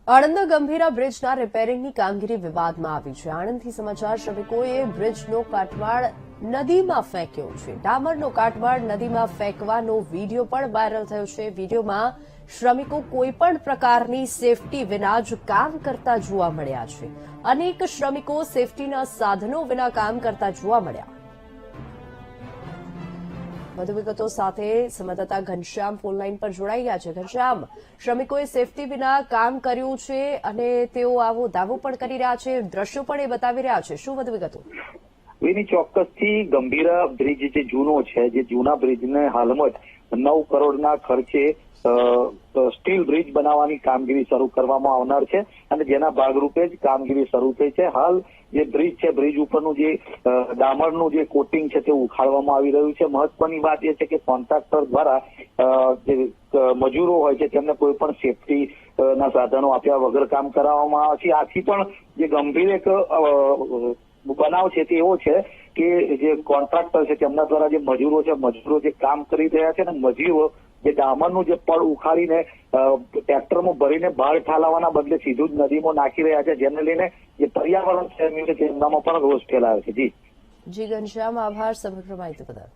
આણંદ ગંભીરા બ્રિજના રિપેરિંગની કામગીરી વિવાદમાં આવી છે। આણંદથી સમાચાર શ્રમિકોએ બ્રિજનો કાટમાળ નદીમાં ફેંક્યો છે। ડામરનો કાટમાળ નદીમાં ફેંકવાનો વીડિયો પણ વાયરલ થયો છે। વીડિયોમાં શ્રમિકો કોઈપણ પ્રકારની સેફટી વિના જ કામ કરતા જોવા મળ્યા છે। અનેક શ્રમિકો સેફટીના સાધનો વિના કામ કરતા જોવા મળ્યા। વધુ વિગતો સાથે સંવાદદાતા ઘનશ્યામ ફોનલાઈન પર જોડાઈ ગયા છે। ઘનશ્યામ, શ્રમિકોએ સેફટી વિના કામ કર્યું છે અને તેઓ આવો દાવો પણ કરી રહ્યા છે, દ્રશ્યો પણ એ બતાવી રહ્યા છે, શું વધુ વિગતો? એની ચોક્કસથી ગંભીરા બ્રિજ જે જૂનો છે, જે જૂના બ્રિજને હાલમાં જ 9 કરોડના ખર્ચે સ્ટીલ બ્રિજ બનાવવાની કામગીરી શરૂ કરવામાં આવનાર છે અને જેના ભાગરૂપે જ કામગીરી શરૂ થઈ છે। હાલ જે બ્રિજ છે, બ્રિજ ઉપરનું જે ડામરનું જે કોટિંગ છે તે ઉખાડવામાં આવી રહ્યું છે। મહત્વની વાત એ છે કે કોન્ટ્રાક્ટર દ્વારા જે મજૂરો હોય છે તેમને કોઈ પણ સેફટી ના સાધનો આપ્યા વગર કામ કરાવવામાં આવે છે। આથી પણ જે ગંભીર એક બનાવ છે તે એવો છે કે જે કોન્ટ્રાક્ટર છે તેમના દ્વારા જે મજૂરો જે કામ કરી રહ્યા છે અને મજૂરો જે ડામરનું જે પડ ઉખાડીને ટ્રેક્ટરમાં ભરીને બહાર ઠાલવવાના બદલે સીધું જ નદીમાં નાખી રહ્યા છે, જેને લઈને જે પર્યાવરણ પ્રેમીઓ છે તેમનામાં પણ રોષ ફેલાયો છે। જી ઘનશ્યામ, આભાર સમગ્ર માહિતી બદલ।